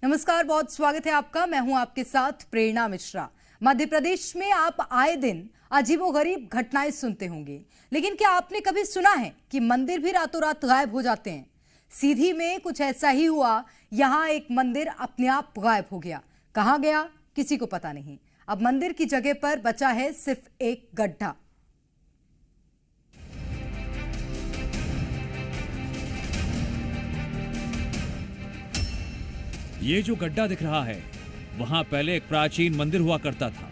नमस्कार, बहुत स्वागत है आपका। मैं हूं आपके साथ प्रेरणा मिश्रा। मध्य प्रदेश में आप आए दिन अजीबोगरीब घटनाएं सुनते होंगे, लेकिन क्या आपने कभी सुना है कि मंदिर भी रातों रात गायब हो जाते हैं? सीधी में कुछ ऐसा ही हुआ। यहां एक मंदिर अपने आप गायब हो गया। कहां गया किसी को पता नहीं। अब मंदिर की जगह पर बचा है सिर्फ एक गड्ढा। ये जो गड्ढा दिख रहा है, वहां पहले एक प्राचीन मंदिर हुआ करता था।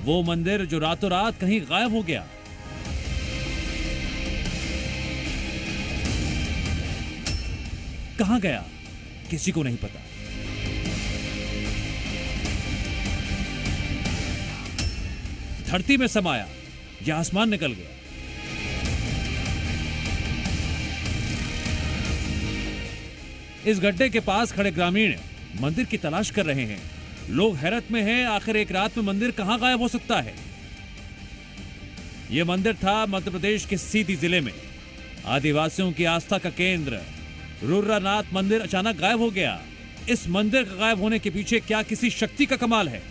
वो मंदिर जो रातों रात कहीं गायब हो गया। कहां गया किसी को नहीं पता। धरती में समाया या आसमान निकल गया। इस गड्ढे के पास खड़े ग्रामीण मंदिर की तलाश कर रहे हैं। लोग हैरत में हैं, आखिर एक रात में मंदिर कहां गायब हो सकता है। यह मंदिर था मध्य प्रदेश के सीधी जिले में। आदिवासियों की आस्था का केंद्र रुद्रनाथ मंदिर अचानक गायब हो गया। इस मंदिर का गायब होने के पीछे क्या किसी शक्ति का कमाल है?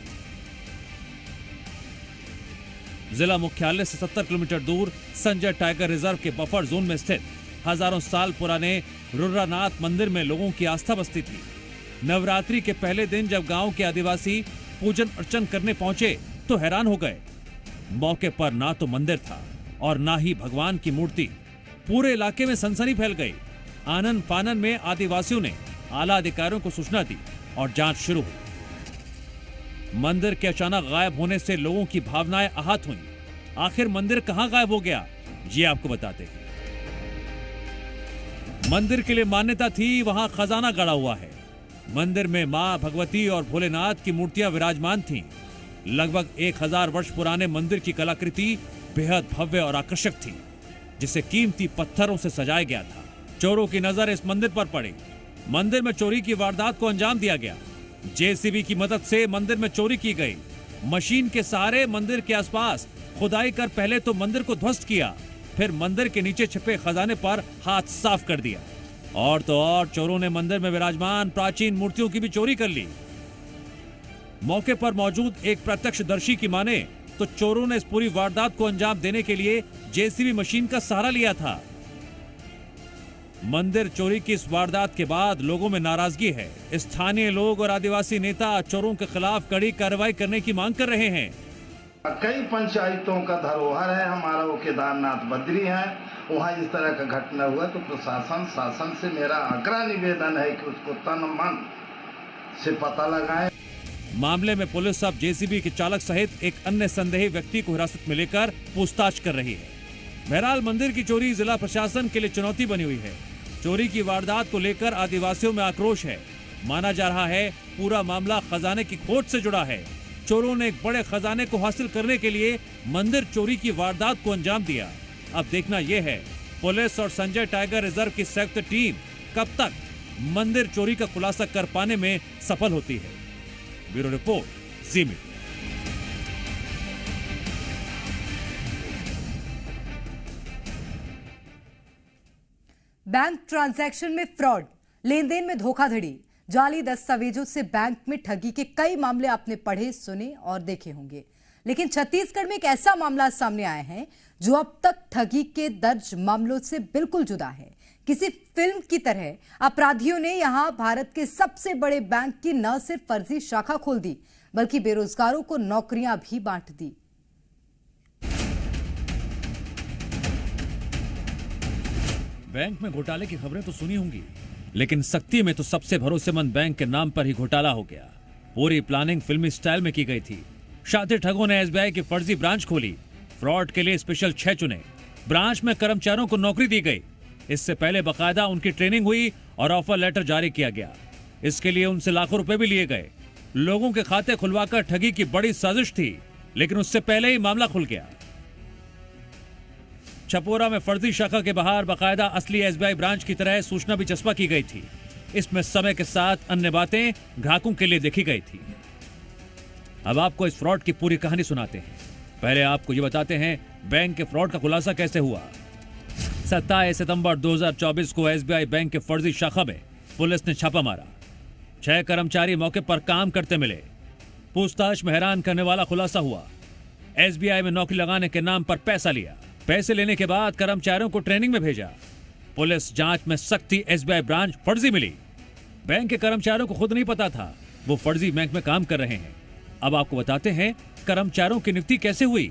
जिला मुख्यालय से 70 किलोमीटर दूर संजय टाइगर रिजर्व के बफर जोन में स्थित हजारों साल पुराने रुद्रनाथ मंदिर में लोगों की आस्था बसती थी। नवरात्रि के पहले दिन जब गांव के आदिवासी पूजन अर्चन करने पहुंचे तो हैरान हो गए। मौके पर ना तो मंदिर था और ना ही भगवान की मूर्ति। पूरे इलाके में सनसनी फैल गई। आनन फानन में आदिवासियों ने आला अधिकारियों को सूचना दी और जांच शुरू हुई। मंदिर के अचानक गायब होने से लोगों की भावनाएं आहत हुई। आखिर मंदिर कहां गायब हो गया, ये आपको बताते हैं। मंदिर के लिए मान्यता थी, वहां खजाना गड़ा हुआ है। मंदिर में मां भगवती और भोलेनाथ की मूर्तियां विराजमान थीं। लगभग 1000 वर्ष पुराने मंदिर की कलाकृति बेहद भव्य और आकर्षक थी, जिसे कीमती पत्थरों से सजाया गया था। चोरों की नजर इस मंदिर पर पड़ी। मंदिर में चोरी की वारदात को अंजाम दिया गया। जेसीबी की मदद से मंदिर में चोरी की गई। मशीन के सहारे मंदिर के आसपास खुदाई कर पहले तो मंदिर को ध्वस्त किया, फिर मंदिर के नीचे छिपे खजाने पर हाथ साफ कर दिया। और तो और चोरों ने मंदिर में विराजमान प्राचीन मूर्तियों की भी चोरी कर ली। मौके पर मौजूद एक प्रत्यक्षदर्शी की माने तो चोरों ने इस पूरी वारदात को अंजाम देने के लिए जेसीबी मशीन का सहारा लिया था। मंदिर चोरी की इस वारदात के बाद लोगों में नाराजगी है। स्थानीय लोग और आदिवासी नेता चोरों के खिलाफ कड़ी कार्रवाई करने की मांग कर रहे हैं। कई पंचायतों का धरोहर है हमारा, वो केदारनाथ बद्री है, वहाँ इस तरह का घटना हुआ तो प्रशासन शासन से मेरा आग्रह निवेदन है कि उसको तन मन से पता लगाएं। मामले में पुलिस अब जेसीबी के चालक सहित एक अन्य संदेही व्यक्ति को हिरासत में लेकर पूछताछ कर रही है। बहरहाल मंदिर की चोरी जिला प्रशासन के लिए चुनौती बनी हुई है। चोरी की वारदात को लेकर आदिवासियों में आक्रोश है। माना जा रहा है पूरा मामला खजाने की खोज से जुड़ा है। चोरों ने एक बड़े खजाने को हासिल करने के लिए मंदिर चोरी की वारदात को अंजाम दिया। अब देखना यह है पुलिस और संजय टाइगर रिजर्व की संयुक्त टीम कब तक मंदिर चोरी का खुलासा कर पाने में सफल होती है। ब्यूरो रिपोर्ट, जी मीडिया। बैंक ट्रांजैक्शन में फ्रॉड, लेन देन में धोखाधड़ी, जाली दस्तावेजों से बैंक में ठगी के कई मामले आपने पढ़े, सुने और देखे होंगे। लेकिन छत्तीसगढ़ में एक ऐसा मामला सामने आया है जो अब तक ठगी के दर्ज मामलों से बिल्कुल जुदा है। किसी फिल्म की तरह अपराधियों ने यहां भारत के सबसे बड़े बैंक की न सिर्फ फर्जी शाखा खोल दी, बल्कि बेरोजगारों को नौकरियां भी बांट दी। बैंक में घोटाले की खबरें तो सुनी होंगी, लेकिन सख्ती में तो सबसे भरोसेमंद बैंक के नाम पर ही घोटाला हो गया। पूरी प्लानिंग फिल्मी स्टाइल में की गई थी। शातिर ठगों ने एसबीआई की फर्जी ब्रांच खोली। फ्रॉड के लिए स्पेशल 6 चुने। ब्रांच में कर्मचारियों को नौकरी दी गई। इससे पहले बकायदा उनकी ट्रेनिंग हुई और ऑफर लेटर जारी किया गया। इसके लिए उनसे लाखों रुपए भी लिए गए। लोगों के खाते खुलवाकर ठगी की बड़ी साजिश थी, लेकिन उससे पहले ही मामला खुल गया। छपोरा में फर्जी शाखा के बाहर बकायदा असली एसबीआई ब्रांच की तरह सूचना भी चस्पा की गई थी। इसमें समय के साथ अन्य बातें ग्राहकों के लिए देखी गई थी। अब आपको इस फ्रॉड की पूरी कहानी सुनाते हैं। पहले आपको ये बताते हैं बैंक के फ्रॉड का खुलासा कैसे हुआ। 27 सितंबर 2024 को एसबीआई बैंक के फर्जी शाखा में पुलिस ने छापा मारा। 6 कर्मचारी मौके पर काम करते मिले। पूछताछ में हैरान करने वाला खुलासा हुआ। एसबीआई में नौकरी लगाने के नाम पर पैसा लिया। पैसे लेने के बाद कर्मचारियों को ट्रेनिंग में भेजा। पुलिस जांच में सख्ती, एसबीआई ब्रांच फर्जी मिली। बैंक के कर्मचारियों को खुद नहीं पता था वो फर्जी बैंक में काम कर रहे हैं। अब आपको बताते हैं कर्मचारियों की नियुक्ति कैसे हुई।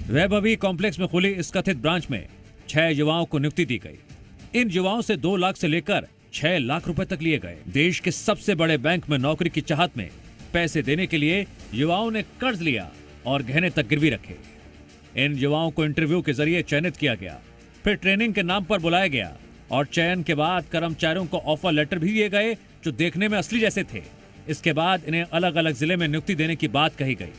वैभवी कॉम्प्लेक्स में खुली इस कथित ब्रांच में 6 युवाओं को नियुक्ति दी गई। इन युवाओं से 2 लाख से लेकर 6 लाख रुपए तक लिए गए। देश के सबसे बड़े बैंक में नौकरी की चाहत में पैसे देने के लिए युवाओं ने कर्ज लिया और गहने तक गिरवी रखे। इन युवाओं को इंटरव्यू के जरिए चयनित किया गया, फिर ट्रेनिंग के नाम पर बुलाया गया और चयन के बाद कर्मचारियों को ऑफर लेटर भी दिए गए जो देखने में असली जैसे थे। इसके बाद इन्हें अलग अलग जिले में नियुक्ति देने की बात कही गई।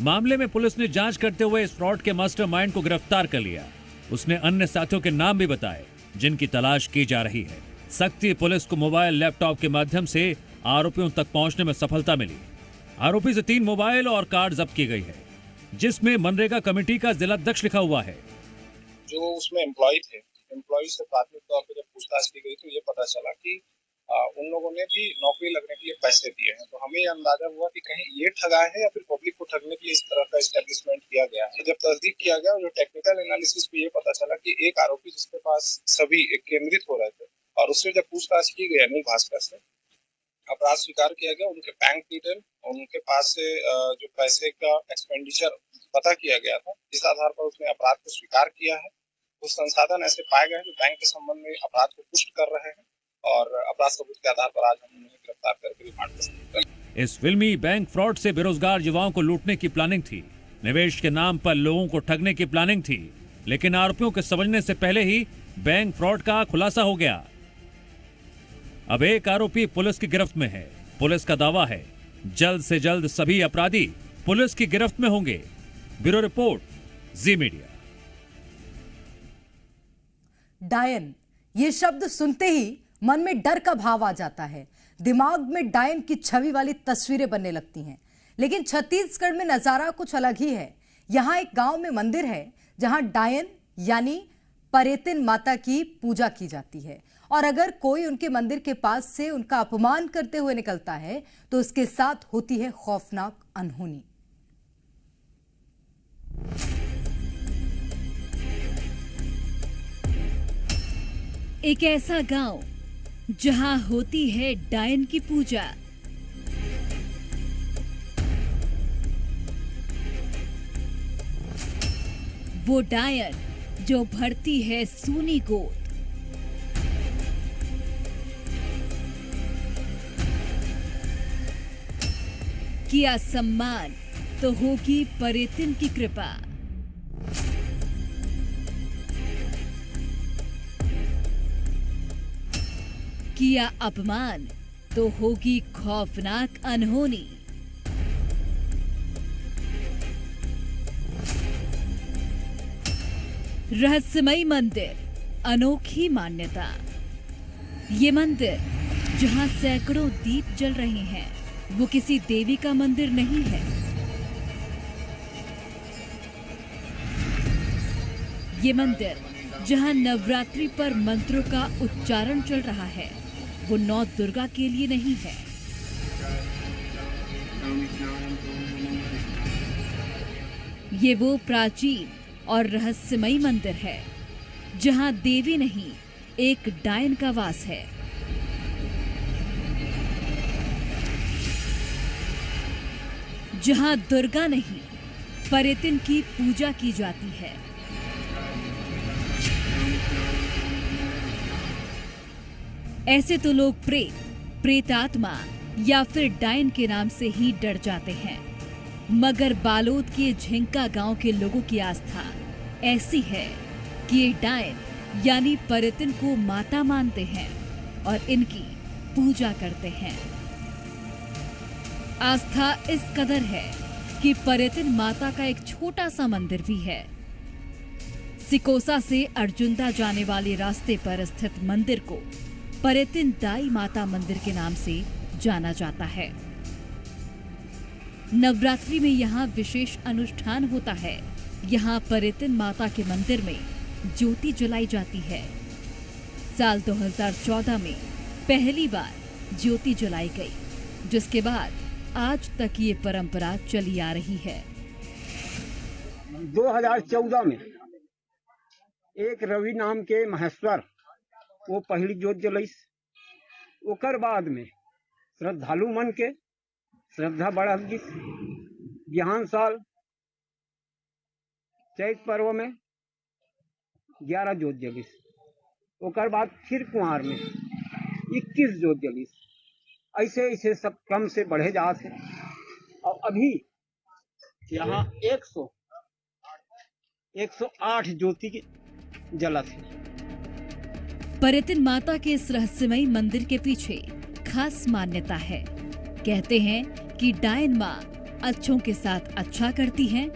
मामले में पुलिस ने जांच करते हुए इस फ्रॉड के मास्टरमाइंड को गिरफ्तार कर लिया। उसने अन्य साथियों के नाम भी बताए जिनकी तलाश की जा रही है। सख्ती पुलिस को मोबाइल लैपटॉप के माध्यम से आरोपियों तक पहुंचने में सफलता मिली। आरोपी से 3 मोबाइल और कार जब्त की गई है, जिसमें मनरेगा कमेटी का जिलाध्यक्ष लिखा हुआ है। जो उसमें एम्प्लॉय थे, एम्प्लॉय से प्राथमिक तौर पर जब पूछताछ की गई तो ये पता चला कि उन लोगों ने भी नौकरी लगने के लिए पैसे दिए हैं। तो हमें अंदाजा हुआ कि कहीं ये ठगाए हैं या फिर पब्लिक को ठगने के लिए इस तरह का एस्टेब्लिशमेंट किया गया है। जब तस्दीक किया गया और जो टेक्निकल एनालिसिस पे ये पता चला कि एक आरोपी जिसके पास सभी केंद्रित हो रहे थे और उससे जब पूछताछ की गई अनिल भास्कर से, अपराध स्वीकार किया गया। उनके बैंक डिटेल और उनके पास से जो पैसे का एक्सपेंडिचर पता किया गया था, इस आधार पर उसने अपराध को स्वीकार किया है। कुछ संसाधन ऐसे पाए गए जो बैंक के संबंध में अपराध को पुष्ट कर रहे हैं और अपराध सबूत के आधार पर आज हम उन्हें गिरफ्तार करके रिमांड पर कर। इस फिल्मी बैंक फ्रॉड से बेरोजगार युवाओं को लूटने की प्लानिंग थी। निवेश के नाम पर लोगों को ठगने की प्लानिंग थी, लेकिन आरोपियों के समझने से पहले ही बैंक फ्रॉड का खुलासा हो गया। अब एक आरोपी पुलिस की गिरफ्त में है। पुलिस का दावा है जल्द से जल्द सभी अपराधी पुलिस की गिरफ्त में होंगे। ब्यूरो रिपोर्ट, जी मीडिया। डायन, ये शब्द सुनते ही मन में डर का भाव आ जाता है। दिमाग में डायन की छवि वाली तस्वीरें बनने लगती हैं। लेकिन छत्तीसगढ़ में नजारा कुछ अलग ही है। यहाँ एक गांव में मंदिर है जहां डायन यानी परेतिन माता की पूजा की जाती है, और अगर कोई उनके मंदिर के पास से उनका अपमान करते हुए निकलता है तो उसके साथ होती है खौफनाक अनहोनी। एक ऐसा गांव जहां होती है डायन की पूजा। वो डायन जो भरती है सूनी गोद। किया सम्मान तो होगी परेतिन की कृपा। किया अपमान तो होगी खौफनाक अनहोनी। रहस्यमयी मंदिर, अनोखी मान्यता। ये मंदिर जहां सैकड़ों दीप जल रहे हैं, वो किसी देवी का मंदिर नहीं है। ये मंदिर जहां नवरात्रि पर मंत्रों का उच्चारण चल रहा है, वो 9 दुर्गा के लिए नहीं है। ये वो प्राचीन और रहस्यमयी मंदिर है जहां देवी नहीं, एक डायन का वास है। जहां दुर्गा नहीं, परेतिन की पूजा की जाती है। ऐसे तो लोग प्रेत, प्रेतात्मा या फिर डायन के नाम से ही डर जाते हैं, मगर बालोद के झिंका गांव के लोगों की आस्था ऐसी है कि ये डायन यानी परेतिन को माता मानते हैं और इनकी पूजा करते हैं। आस्था इस कदर है कि परेतिन माता का एक छोटा सा मंदिर भी है। सिकोसा से अर्जुंदा जाने वाले रास्ते पर स्थित मंदिर को परेतिन दाई माता मंदिर के नाम से जाना जाता है। नवरात्रि में यहाँ विशेष अनुष्ठान होता है यहाँ परितिन माता के मंदिर में ज्योति जलाई जाती है। साल 2014 में पहली बार ज्योति जलाई गई, जिसके बाद आज तक ये परंपरा चली आ रही है। 2014 में एक रवि नाम के महेश्वर वो पहली जोत जलैस। ओकर बाद में श्रद्धालु मन के श्रद्धा बढ़ल गिस। बिहान साल चैत पर्व में 11 जोत जलिस। ओकर बाद फिर कुंवार में 21 जोत जलिस। ऐसे ऐसे सब क्रम से बढ़े जात है और अभी यहाँ 108 ज्योति की जलत है। परितिन माता के इस रहस्यमयी मंदिर के पीछे खास मान्यता है। कहते हैं कि डायन माँ अच्छों के साथ अच्छा करती हैं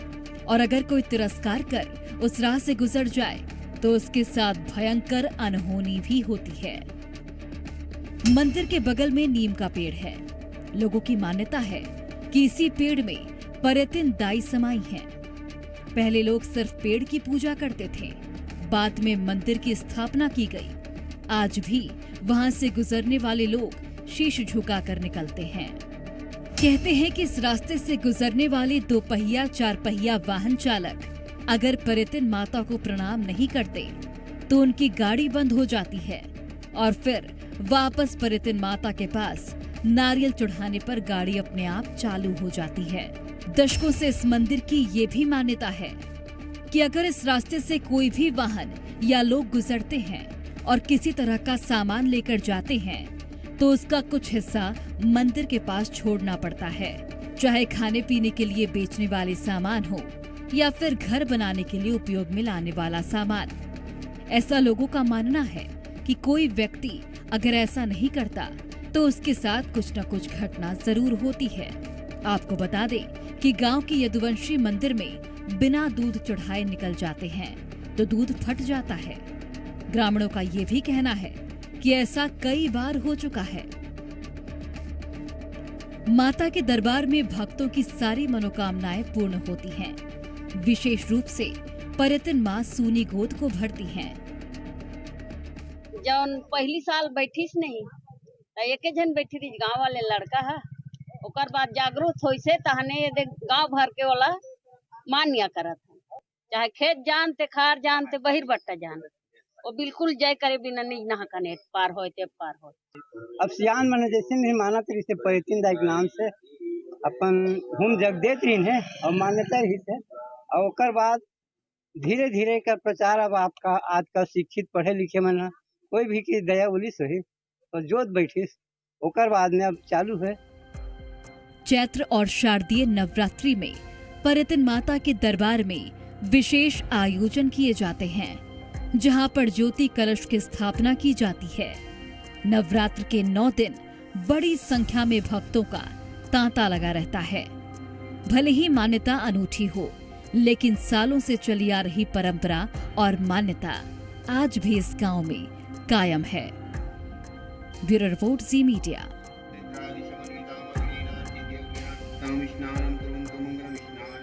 और अगर कोई तिरस्कार कर उस राह से गुजर जाए तो उसके साथ भयंकर अनहोनी भी होती है। मंदिर के बगल में नीम का पेड़ है। लोगों की मान्यता है कि इसी पेड़ में परितिन दाई समाई हैं। पहले लोग सिर्फ पेड़ की पूजा करते थे, बाद में मंदिर की स्थापना की गई। आज भी वहां से गुजरने वाले लोग शीश झुकाकर निकलते हैं। कहते हैं कि इस रास्ते से गुजरने वाले 2 पहिया 4 पहिया वाहन चालक अगर परितिन माता को प्रणाम नहीं करते तो उनकी गाड़ी बंद हो जाती है और फिर वापस परितिन माता के पास नारियल चढ़ाने पर गाड़ी अपने आप चालू हो जाती है। दशकों से इस मंदिर की ये भी मान्यता है कि अगर इस रास्ते से कोई भी वाहन या लोग गुजरते हैं और किसी तरह का सामान लेकर जाते हैं तो उसका कुछ हिस्सा मंदिर के पास छोड़ना पड़ता है, चाहे खाने पीने के लिए बेचने वाले सामान हो या फिर घर बनाने के लिए उपयोग में लाने वाला सामान। ऐसा लोगों का मानना है कि कोई व्यक्ति अगर ऐसा नहीं करता तो उसके साथ कुछ न कुछ घटना जरूर होती है। आपको बता दें कि गांव की यदुवंशी मंदिर में बिना दूध चढ़ाए निकल जाते हैं तो दूध फट जाता है। ग्रामीणों का ये भी कहना है कि ऐसा कई बार हो चुका है। माता के दरबार में भक्तों की सारी मनोकामनाएं पूर्ण होती हैं। विशेष रूप से परितिन माँ सूनी गोद को भरती हैं। जौन पहली साल बैठीस नहीं तो एक जन बैठी रही, गांव वाले लड़का है। ओकर बाद जागरूक होई से तहने गांव भर के वाला मान्या करत है, चाहे खेत जानते खार जानते बहिर बट्टा जानते, वो बिल्कुल जय करे बिना नहीं नहा कने पार होते पार हो। अब सियान मन जैसे नहीं माना तो इसे परितिन दाई के नाम से अपन हम जग देत रही है और मान्यता ही है। और ओकर बाद धीरे धीरे का प्रचार अब आपका आज का शिक्षित पढ़े लिखे मन कोई भी की दया उलिस हुई तो जोत बैठीस। ओकर बाद में अब चालू है। चैत्र और शारदीय नवरात्रि में परितिन माता के दरबार में विशेष आयोजन किए जाते हैं, जहां पर ज्योति कलश की स्थापना की जाती है। नवरात्र के 9 दिन बड़ी संख्या में भक्तों का तांता लगा रहता है। भले ही मान्यता अनूठी हो, लेकिन सालों से चली आ रही परंपरा और मान्यता आज भी इस गांव में कायम है। ब्यूरो रिपोर्ट, जी मीडिया।